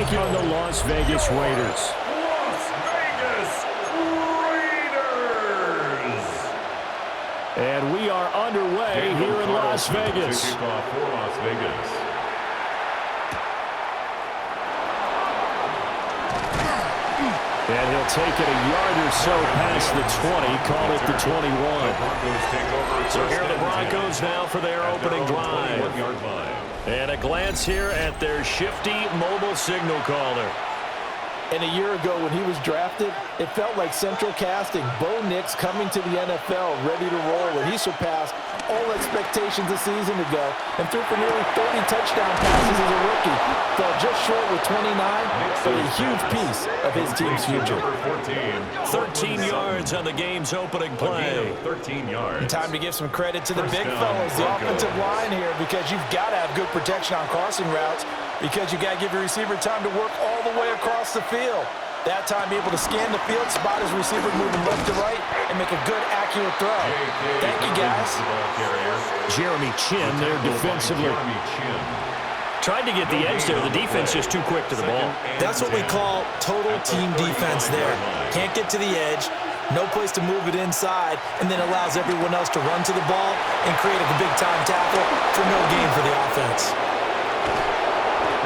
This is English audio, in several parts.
taking on the Las Vegas Raiders. Las Vegas Raiders. And we are underway here in Las Vegas. Kickoff for Las Vegas. And he'll take it a yard or so past the 20, call it the 21. So here are the Broncos now for their opening drive. And a glance here at their shifty mobile signal caller. And a year ago when he was drafted, it felt like central casting. Bo Nix coming to the NFL ready to roll, and he surpassed all expectations a season ago and threw for nearly 30 touchdown passes as a rookie. Fell just short with 29, but a huge piece of his team's future. 13 yards on the game's opening play. 13 yards. Time to give some credit to the big fellas, the offensive line here, because you've got to have good protection on crossing routes, because you got to give your receiver time to work all the way across the field. That time able to scan the field, spot his receiver moving left to right, and make a good, accurate throw. Thank you, guys. Jeremy Chin there defensively. Tried to get the edge there. The defense just too quick to the ball. That's what we call total team defense there. Can't get to the edge, no place to move it inside, and then allows everyone else to run to the ball and create a big-time tackle for no gain for the offense.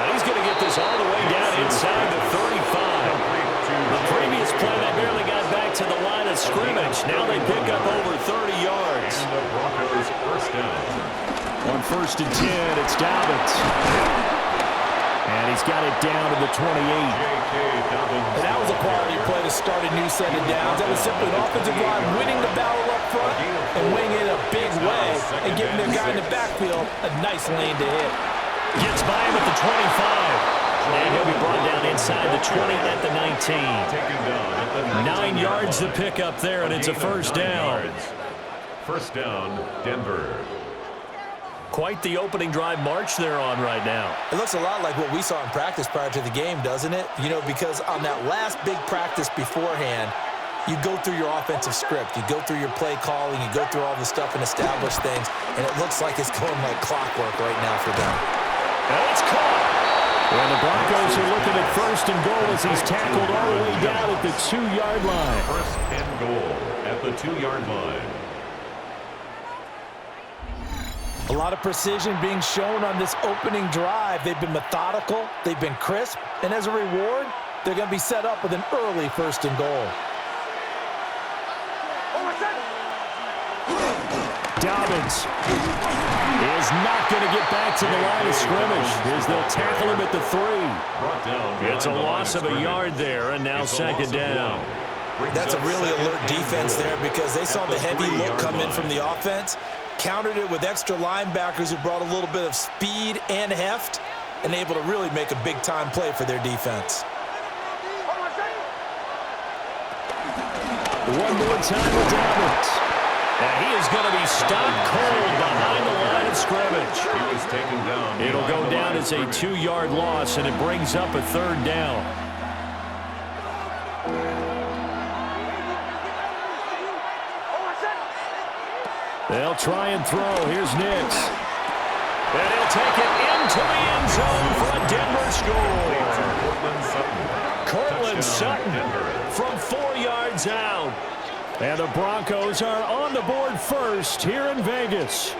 Now he's going to get this all the way down inside the 35. The previous play, they barely got back to the line of scrimmage. Now they pick up over 30 yards. And the Broncos first down. On 1st and 10, it's Dobbins. And he's got it down to the 28. And that was a quality play to start a new set of downs. That was simply an offensive line winning the battle up front and winning it a big way and giving their guy in the backfield a nice lane to hit. Gets by him at the 25. And he'll be brought down inside the 20 at the 19. 9 yards to pick up there, and it's a first down. First down, Denver. Quite the opening drive march they're on right now. It looks a lot like what we saw in practice prior to the game, doesn't it? You know, because on that last big practice beforehand, you go through your offensive script. You go through your play calling. You go through all the stuff and establish things. And it looks like it's going like clockwork right now for them. And it's caught. And the Broncos are looking at 1st and goal as he's tackled all the way down at the 2-yard line. 1st and goal at the 2-yard line. A lot of precision being shown on this opening drive. They've been methodical. They've been crisp. And as a reward, they're going to be set up with an early 1st and goal. Dobbins is not going to get back to the line of scrimmage as they'll tackle him at the 3. It's a loss of a yard there, and now 2nd down. That's a really alert defense there because they saw the heavy look come in from the offense, countered it with extra linebackers who brought a little bit of speed and heft, and able to really make a big-time play for their defense. One more time with Dobbins. And he is going to be stopped cold behind the line of scrimmage. He was taken down. It'll go down as a 2-yard loss, and it brings up a 3rd down. They'll try and throw. Here's Nix. And he'll take it into the end zone for a Denver score. Cortland Sutton from 4 yards out. And the Broncos are on the board first here in Vegas.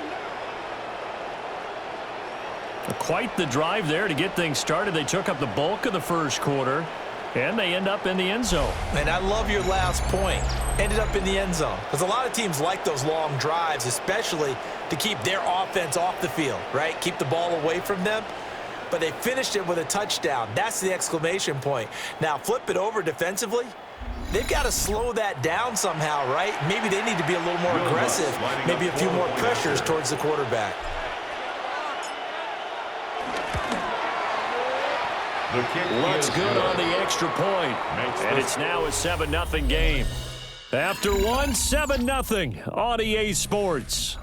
Quite the drive there to get things started. They took up the bulk of the first quarter, and they end up in the end zone. And I love your last point. Ended up in the end zone. Because a lot of teams like those long drives, especially to keep their offense off the field, right? Keep the ball away from them. But they finished it with a touchdown. That's the exclamation point. Now, flip it over defensively. They've got to slow that down somehow, right? Maybe they need to be a little more aggressive, maybe a few more pressures towards the quarterback. Looks good on the extra point. And it's now a 7-0 game. After one, 7-0 on EA Sports.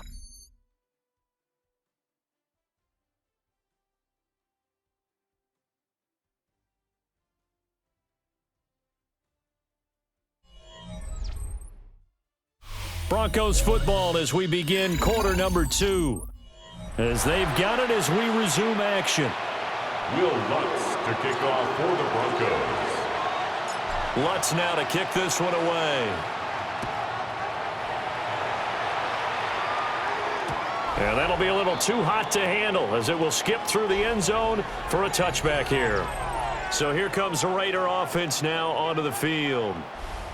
Broncos football as we begin quarter number 2. As they've got it as we resume action. Will Lutz to kick off for the Broncos. Lutz now to kick this one away. And that'll be a little too hot to handle as it will skip through the end zone for a touchback here. So here comes the Raider offense now onto the field.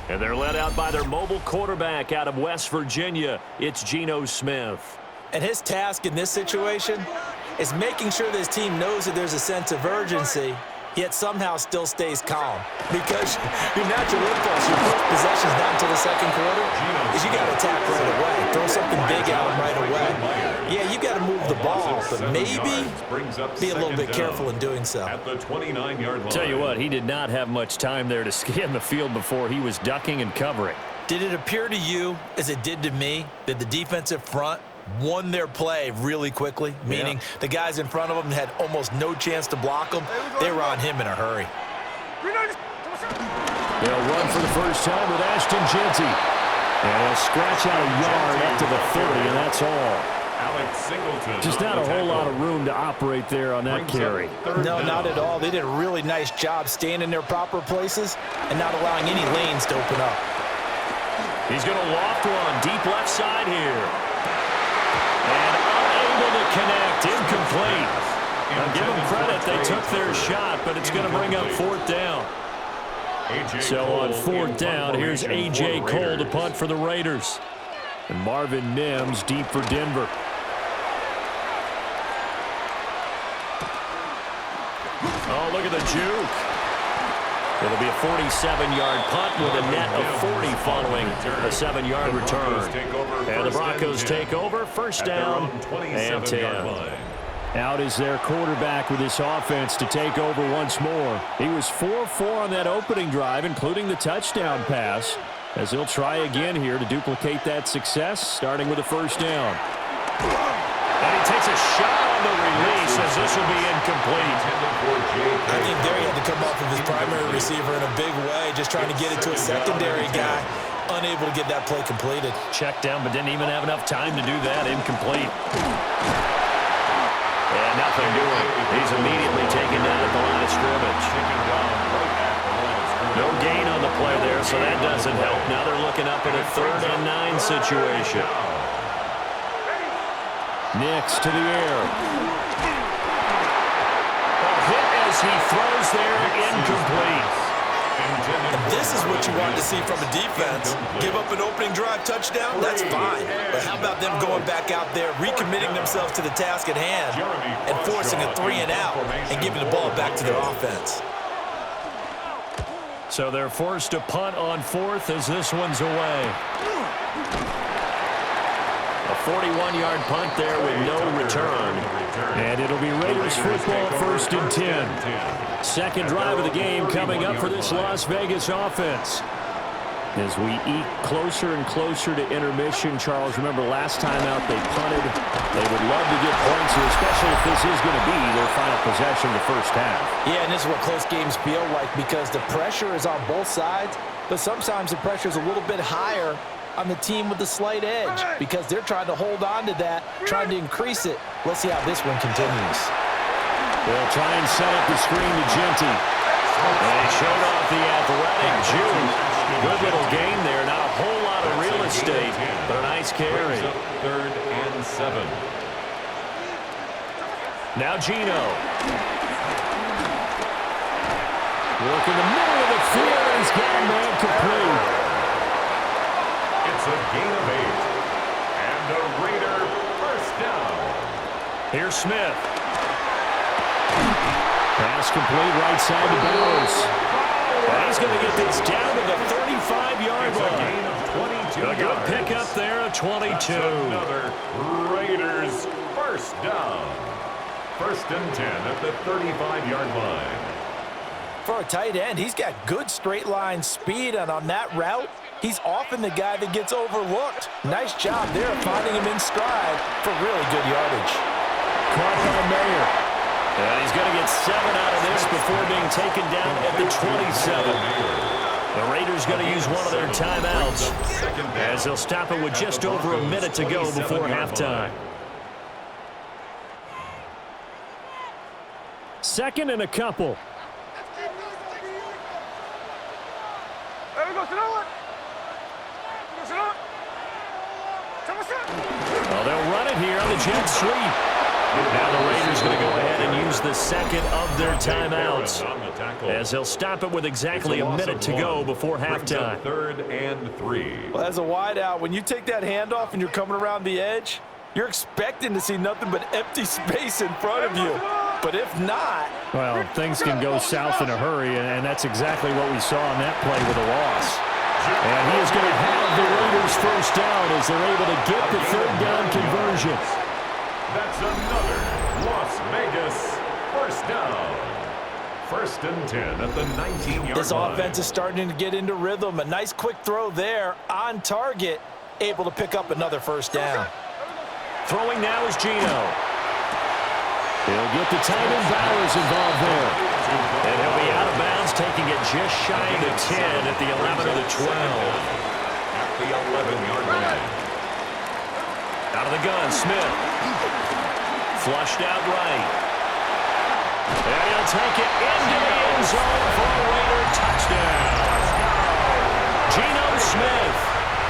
And they're led out by their mobile quarterback out of West Virginia. It's Geno Smith. And his task in this situation is making sure that his team knows that there's a sense of urgency, yet somehow still stays calm. Because your natural impulse, your first possession is not until the second quarter, is you got to attack right away. Throw something big out right away. Yeah, you got to move the ball, but maybe be a little bit careful in doing so. At the 29-yard line. Tell you what, he did not have much time there to scan the field before he was ducking and covering. Did it appear to you, as it did to me, that the defensive front won their play really quickly, meaning the guys in front of them had almost no chance to block them? They were on him in a hurry. They'll run for the first time with Ashton Jeanty. And he'll scratch out a yard up to the 30, and that's all. Alex Singleton. Just not a whole lot of room to operate there on that carry. No, not at all. They did a really nice job staying in their proper places and not allowing any lanes to open up. He's going to loft one deep left side here. And unable to connect, incomplete. Now give them credit, they took their shot, but it's going to bring up fourth down. So on fourth down, here's A.J. Cole to punt for the Raiders. And Marvin Mims deep for Denver. Oh, look at the juke. It'll be a 47-yard punt with a net of 40 following a 7-yard return. And the Broncos take over, first down and 10. Out is their quarterback with this offense to take over once more. He was 4-4 on that opening drive, including the touchdown pass, as he'll try again here to duplicate that success, starting with a first down. And he takes a shot on the release as this will be incomplete. I think there he had to come off of his primary receiver in a big way, just trying to get it to a secondary guy. Unable to get that play completed. Checked down, but didn't even have enough time to do that. Incomplete. And nothing doing. He's immediately taken down at the line of scrimmage. No gain on the play there, so that doesn't help. Now they're looking up at a 3rd and 9 situation. Nix to the air. A hit as he throws there, incomplete. And this is what you want to see from a defense. Give up an opening drive touchdown, that's fine. But how about them going back out there, recommitting themselves to the task at hand, and forcing a 3-and-out and giving the ball back to their offense. So they're forced to punt on fourth as this one's away. A 41-yard punt there with no return. And it'll be Raiders football, 1st and 10. Second drive of the game coming up for this Las Vegas offense. As we eke closer and closer to intermission, Charles, remember last time out they punted. They would love to get points here, especially if this is going to be their final possession of the first half. Yeah, and this is what close games feel like because the pressure is on both sides, but sometimes the pressure is a little bit higher on the team with the slight edge because they're trying to hold on to that, trying to increase it. Let's see how this one continues. They'll try and set up the screen to Jeanty. And he showed off the athletic juke. Good little gain there. Not a whole lot of real estate, but a nice carry. 3rd and 7. Now Geno. Work in the middle of the field, and he's got a man complete. It's a gain of 8. And a Raider first down. Here's Smith. Pass complete right side to Bowers. And he's going to get this down to the 35-yard line. A gain of 22 A good pickup there at 22. That's another Raiders first down. 1st and 10 at the 35-yard line. For a tight end, he's got good straight line speed, and on that route, he's often the guy that gets overlooked. Nice job there of finding him in stride for really good yardage. Caught by Mayer. And he's going to get 7 out of this before being taken down at the 27. The Raiders going to use one of their timeouts as they'll stop it with just over a minute to go before halftime. 2nd and a couple. Well, they'll run it here on the jet sweep. Now the Raiders going to go ahead and use the second of their timeouts, as they'll stop it with exactly a minute to go before halftime. 3rd and 3. Well, as a wideout, when you take that handoff and you're coming around the edge, you're expecting to see nothing but empty space in front of you. But if not... Well, things can go south in a hurry, and that's exactly what we saw on that play with a loss. And he is going to have the Raiders first down as they're able to get the third down conversion. That's another Las Vegas first down. 1st and 10 at the 19-yard line. This offense is starting to get into rhythm. A nice quick throw there on target, able to pick up another first down. Throwing now is Gino. He'll get the tight end Bowers involved there. And he'll be out of bounds, taking it just shy of the 10 at the 11 or the 12. At the 11-yard line. Out of the gun, Smith. Flushed out right. And he'll take it into the end zone for a Raider touchdown. Geno Smith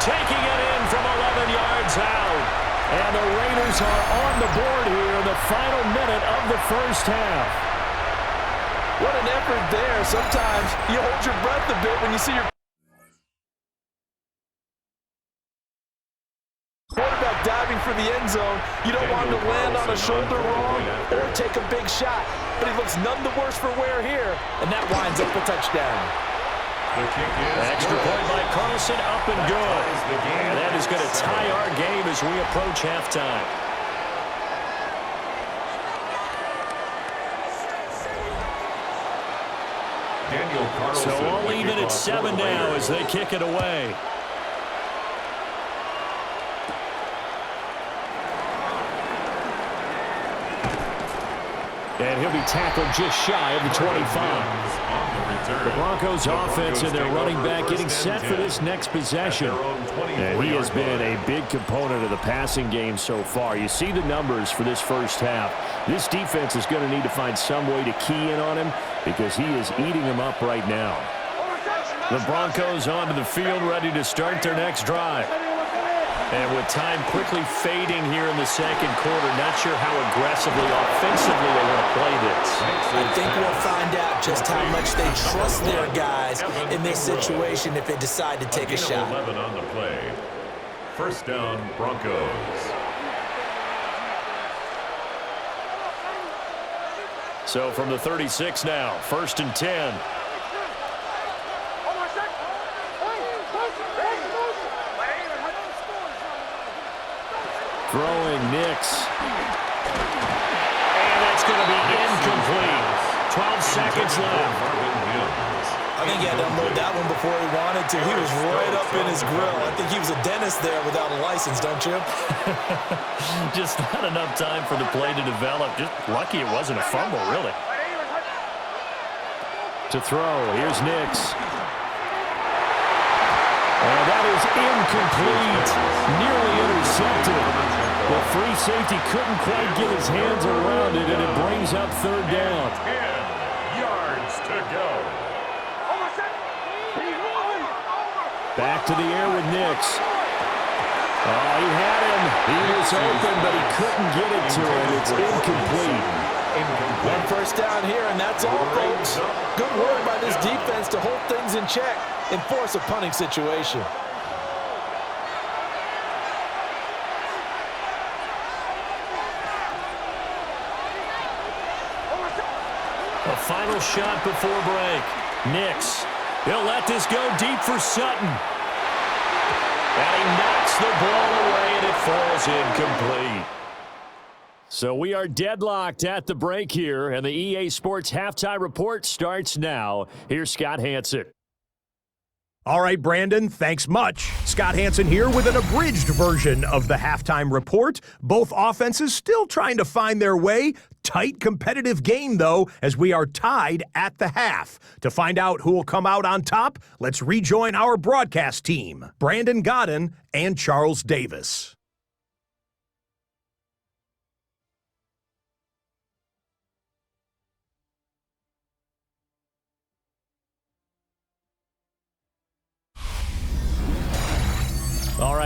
taking it in from 11 yards out. And the Raiders are on the board here in the final minute of the first half. What an effort there. Sometimes you hold your breath a bit when you see your quarterback diving for the end zone. You don't want him to land on a shoulder wrong or take a big shot. But he looks none the worse for wear here, and that winds up a touchdown. Extra point by Carlson, up and good. And that is going to tie our game as we approach halftime. So all even at 7 now as they kick it away. And he'll be tackled just shy of the 25. The Broncos offense and their running back getting set for this next possession. And he has been a big component of the passing game so far. You see the numbers for this first half. This defense is going to need to find some way to key in on him because he is eating them up right now. The Broncos onto the field ready to start their next drive. And with time quickly fading here in the second quarter, not sure how aggressively, offensively they want to play this. I think we'll find out just how much they trust their guys in this situation if they decide to take a shot. 11 on the play. First down, Broncos. So from the 36 now, 1st and 10. Throwing Nix. And that's going to be incomplete. 12 seconds left. I think he had to unload that one before he wanted to. He was right up in his grill. I think he was a dentist there without a license, don't you? Just not enough time for the play to develop. Just lucky it wasn't a fumble, really. To throw, here's Nix. And that is incomplete. Nearly intercepted. The free safety couldn't quite get his hands around it, and it brings up third down. 10 yards to go. Back to the air with Nix. Oh, he had him. He was open, but he couldn't get it to him. It's incomplete. One first down here, and that's all, folks. Good work by this defense to hold things in check and force a punting situation. A final shot before break. Nix. He'll let this go deep for Sutton. And he knocks the ball away, and it falls incomplete. So we are deadlocked at the break here, and the EA Sports Halftime Report starts now. Here's Scott Hanson. All right, Brandon, thanks much. Scott Hanson here with an abridged version of the halftime report. Both offenses still trying to find their way. Tight competitive game, though, as we are tied at the half. To find out who will come out on top, let's rejoin our broadcast team, Brandon Godden and Charles Davis.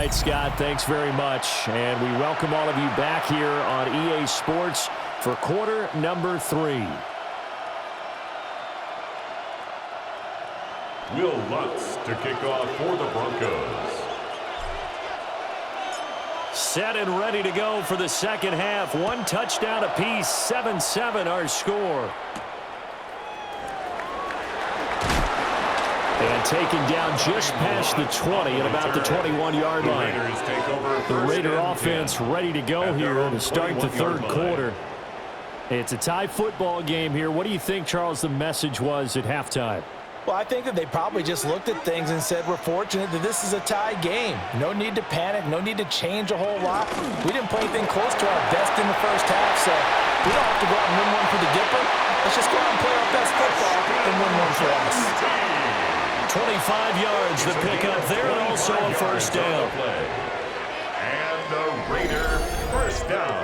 right, Scott, thanks very much. And we welcome all of you back here on EA Sports for quarter number 3. Will Lutz to kick off for the Broncos. Set and ready to go for the second half. 1 touchdown apiece, 7-7 our score. And taken down just past the 20 at about the 21-yard line. The Raider offense ready to go here to start the third quarter. It's a tie football game here. What do you think, Charles, the message was at halftime? Well, I think that they probably just looked at things and said, we're fortunate that this is a tie game. No need to panic. No need to change a whole lot. We didn't play anything close to our best in the first half, so we don't have to go out and win one for the Dipper. Let's just go out and play our best football and win one for us. 25 yards the pickup there, and also a first down. And the Raider first down.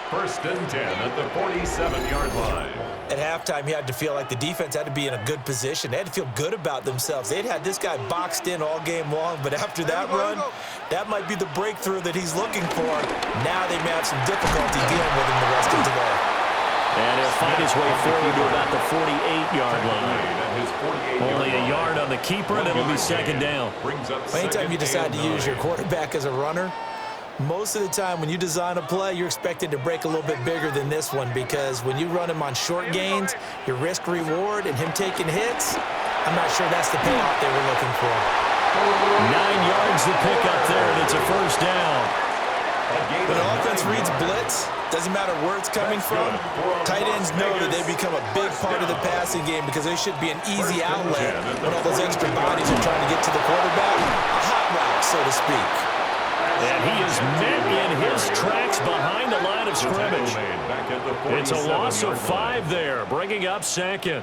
First and 10 at the 47-yard line. At halftime, you had to feel like the defense had to be in a good position. They had to feel good about themselves. They'd had this guy boxed in all game long, but after that run, that might be the breakthrough that he's looking for. Now they may have some difficulty dealing with him the rest of today. And he'll find his way forward to about the 48-yard line. Only a yard on the keeper, and it'll be second down. Anytime you decide to use your quarterback as a runner, most of the time when you design a play, you're expected to break a little bit bigger than this one, because when you run him on short gains, your risk-reward and him taking hits, I'm not sure that's the payoff they were looking for. 9 yards to pick up there, and it's a first down. When an offense reads blitz, doesn't matter where it's coming from, tight ends know that they become a big part of the passing game because they should be an easy outlet when all those extra bodies are trying to get to the quarterback. A hot route, so to speak. And he is met in his tracks behind the line of scrimmage. It's a loss of 5 there, bringing up second.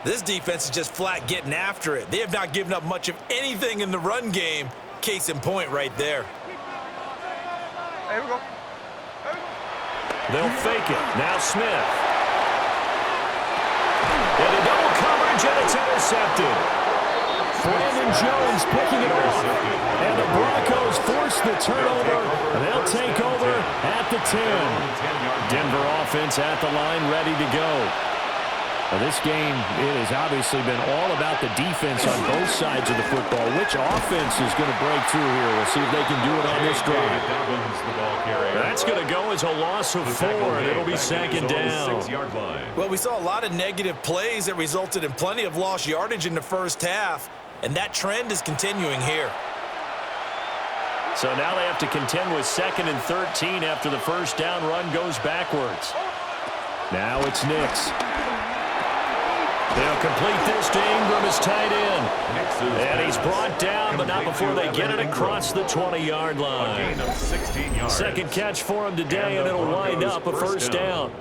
This defense is just flat getting after it. They have not given up much of anything in the run game. Case in point right there. There we go. They'll fake it. Now Smith. And a double coverage, and it's intercepted. Brandon Jones picking it off. And the Broncos force the turnover, and they'll take over at the 10. Denver offense at the line, ready to go. Well, this game, it has obviously been all about the defense on both sides of the football. Which offense is going to break through here? We'll see if they can do it on this drive. That's going to go as a loss of 4, and it'll be second down. Well, we saw a lot of negative plays that resulted in plenty of lost yardage in the first half, and that trend is continuing here. So now they have to contend with 2nd and 13 after the first down run goes backwards. Now it's Nix. They'll complete this to Ingram as tight end. And he's brought down, but not before they get it across the 20-yard line. Second catch for him today, and it'll wind up a first down.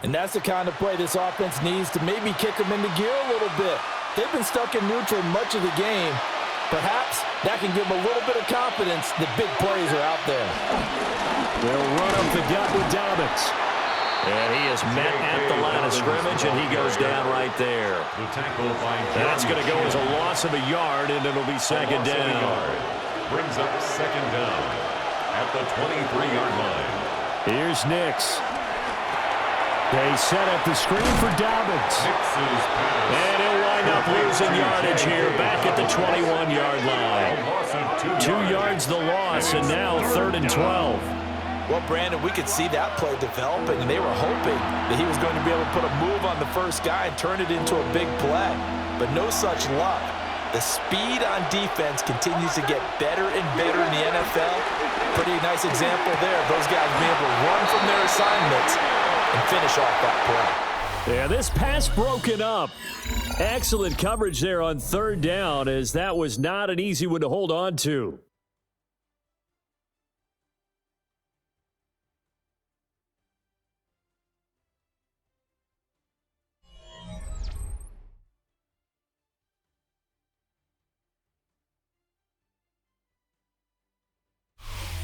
And that's the kind of play this offense needs to maybe kick them into gear a little bit. They've been stuck in neutral much of the game. Perhaps that can give them a little bit of confidence that big plays are out there. They'll run up the gut with Dobbins. And he is met at the line of scrimmage, and he goes down right there. That's going to go as a loss of a yard, and it'll be second down. Brings up second down at the 23-yard line. Here's Nix. They set up the screen for Dobbins. And he'll wind up losing yardage here back at the 21-yard line. 2 yards the loss, and now 3rd and 12. Well, Brandon, we could see that play developing, and they were hoping that he was going to be able to put a move on the first guy and turn it into a big play. But no such luck. The speed on defense continues to get better and better in the NFL. Pretty nice example there of those guys being able to run from their assignments and finish off that play. Yeah, this pass broken up. Excellent coverage there on 3rd down, as that was not an easy one to hold on to.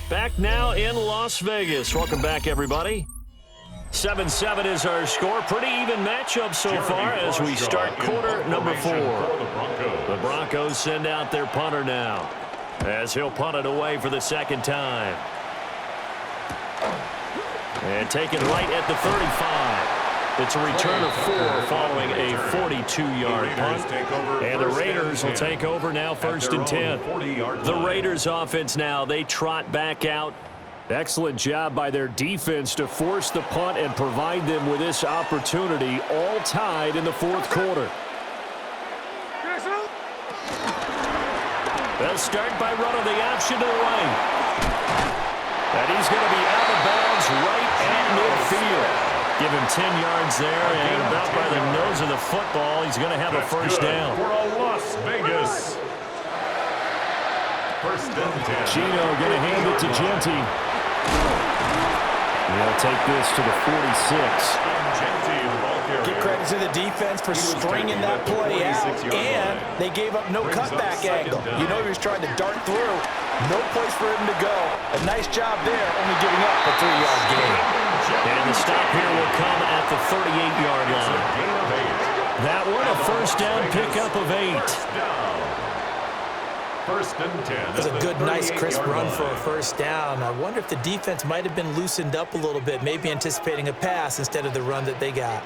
Back now in Las Vegas. Welcome back, everybody. 7-7 is our score. Pretty even matchup so far as we start quarter number 4. The Broncos send out their punter now, as he'll punt it away for the second time. And take it right at the 35. It's a return of 4 following a 42-yard punt. And the Raiders will take over now, 1st and 10. The Raiders offense now, they trot back out. Excellent job by their defense to force the punt and provide them with this opportunity, all tied in the 4th quarter. They'll start by running the option to the right. And he's going to be out of bounds right at midfield. Give him 10 yards there, and about by the nose of the football, he's going to have a first down. For a Las Vegas. 1st and 10. Gino going to hand it to Genty. He'll take this to the 46. Get credit to the defense for stringing that play out, and they gave up no cutback angle. You know he was trying to dart through. No place for him to go. A nice job there, only giving up a 3-yard gain. And the stop here will come at the 38-yard line. That one a first down pickup of 8. 1st and 10. It was a good, nice, crisp run for a first down. I wonder if the defense might have been loosened up a little bit, maybe anticipating a pass instead of the run that they got.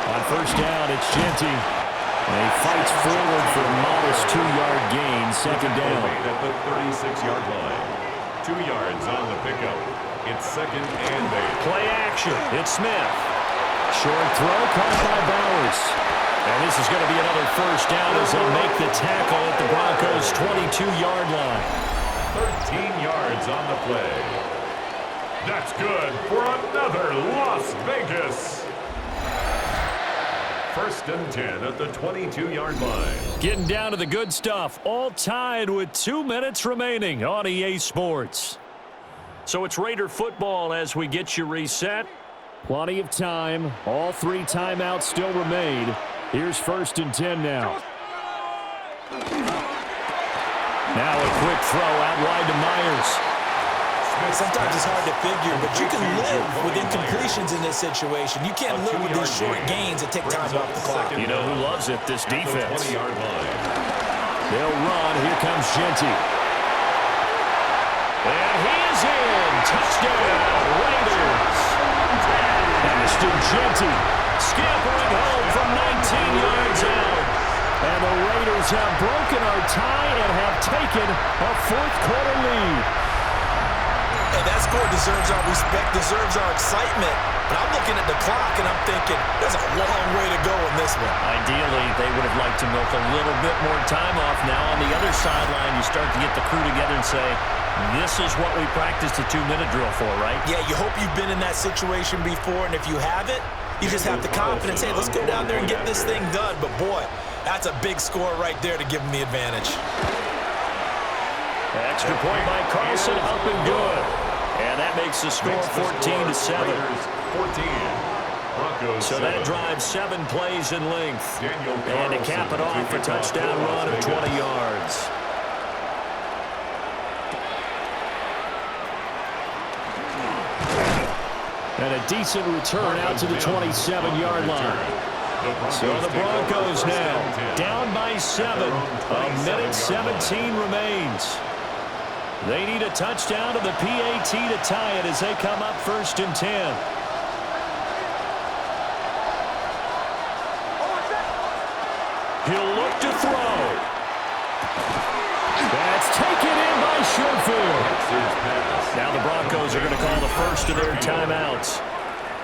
On first down, it's Genty. And he fights forward for a modest 2-yard gain, second down. At the 36-yard line. 2 yards on the pickup. It's 2nd and 8. Play action. It's Smith. Short throw caught by Bowers. And this is going to be another first down as they'll make the tackle at the Broncos' 22-yard line. 13 yards on the play. That's good for another Las Vegas. 1st and 10 at the 22-yard line. Getting down to the good stuff. All tied with 2 minutes remaining on EA Sports. So it's Raider football as we get you reset. Plenty of time. All 3 timeouts still remain. Here's 1st and 10 now. Now a quick throw out wide to Myers. Sometimes it's hard to figure, but you can live with incompletions in this situation. You can't live with these short gains that take time off the clock. You know who loves it? This defense. They'll run. Here comes Genty. And he is in. Touchdown, Raiders. And Mr. Genty scampering home from 19 yards out. And the Raiders have broken our tie and have taken a 4th quarter lead. And that score deserves our respect, deserves our excitement. But I'm looking at the clock and I'm thinking, there's a long way to go in this one. Ideally, they would have liked to milk a little bit more time off. Now on the other sideline, you start to get the crew together and say, this is what we practiced a 2-minute drill for, right? Yeah, you hope you've been in that situation before, and if you haven't, you just have the confidence, hey, let's go down there and get this thing done. But boy, that's a big score right there to give them the advantage. Extra point by Carlson, up and good. And that makes the score 14-7. So that drives 7 plays in length. And to cap it off, a touchdown run of 20 yards. And a decent return out to the 27-yard line. So the Broncos now down by 7. A minute 17 remains. They need a touchdown to the PAT to tie it as they come up 1st and 10. He'll look to throw. That's taken in by Sherfield. Now the Broncos are going to call the first of their timeouts,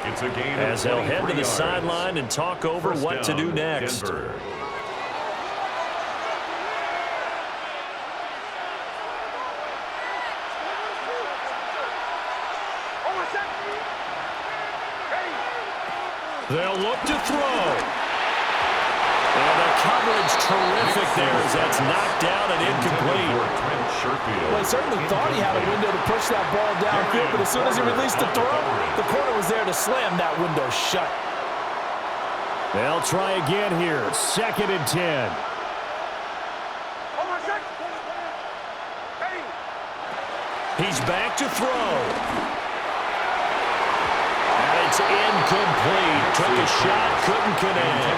as they'll head to the sideline and talk over what to do next. They'll look to throw. And the coverage terrific there as that's knocked down and incomplete. Well, he certainly thought he had a window to push that ball downfield, but as soon as he released the throw, the corner was there to slam that window shut. They'll try again here. 2nd and 10. He's back to throw. it's incomplete. Took a shot, couldn't connect.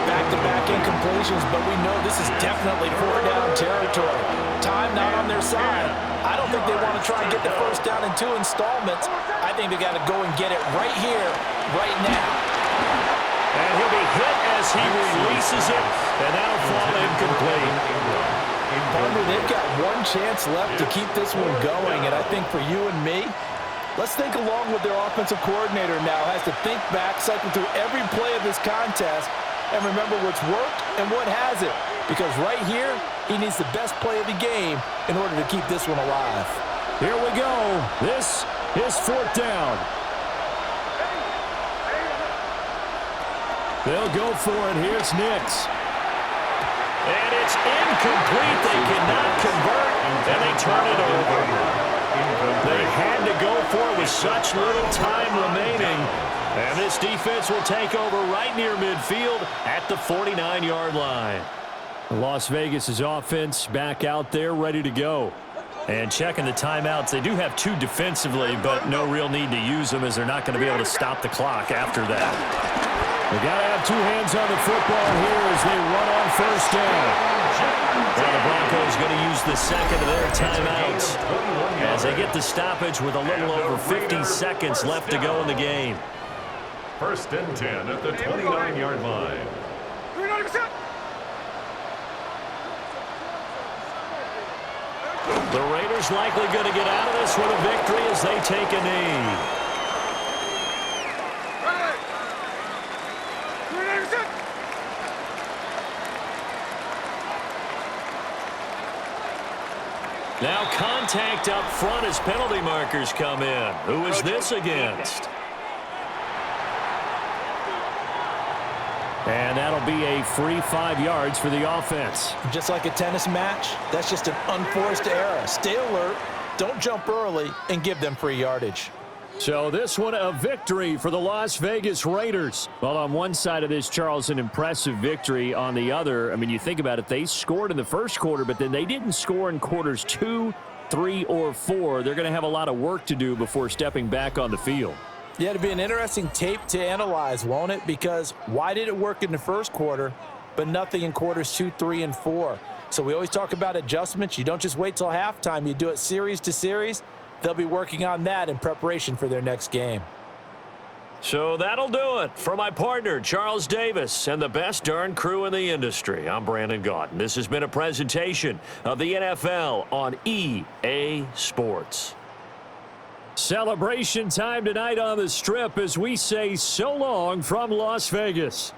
Back-to-back incompletions, but we know this is definitely four-down territory. Time not on their side. I don't think they want to try and get the first down in 2 installments. I think they got to go and get it right here, right now. And he'll be hit as he releases it, and that'll fall incomplete. Partner, they've got one chance left to keep this one going, and I think for you and me, let's think along with their offensive coordinator now. Has to think back, cycle through every play of this contest, and remember what's worked and what hasn't. Because right here, he needs the best play of the game in order to keep this one alive. Here we go. This is 4th down. They'll go for it. Here's Nix. And it's incomplete. They cannot convert, and they turn it over. They had to go for it with such little time remaining. And this defense will take over right near midfield at the 49-yard line. Las Vegas' offense back out there ready to go. And checking the timeouts, they do have 2 defensively, but no real need to use them as they're not going to be able to stop the clock after that. They got to have 2 hands on the football here as they run on 1st down. Now the Broncos going to use the second of their timeouts as they get the stoppage with a little over 50 seconds left to go in the game. 1st and 10 at the 29-yard line. The Raiders likely going to get out of this with a victory as they take a knee. Now contact up front as penalty markers come in. Who is this against? And that'll be a free 5 yards for the offense. Just like a tennis match, that's just an unforced error. Stay alert, don't jump early, and give them free yardage. So this one a victory for the Las Vegas Raiders. Well, on one side of this, Charles, an impressive victory. On the other, I mean, you think about it, they scored in the first quarter, but then they didn't score in quarters 2, 3, or 4. They're going to have a lot of work to do before stepping back on the field. Yeah, it'll be an interesting tape to analyze, won't it? Because why did it work in the first quarter, but nothing in quarters 2, 3, and 4? So we always talk about adjustments. You don't just wait till halftime. You do it series to series. They'll be working on that in preparation for their next game. So that'll do it for my partner, Charles Davis, and the best darn crew in the industry. I'm Brandon Gaudin. This has been a presentation of the NFL on EA Sports. Celebration time tonight on the Strip as we say so long from Las Vegas.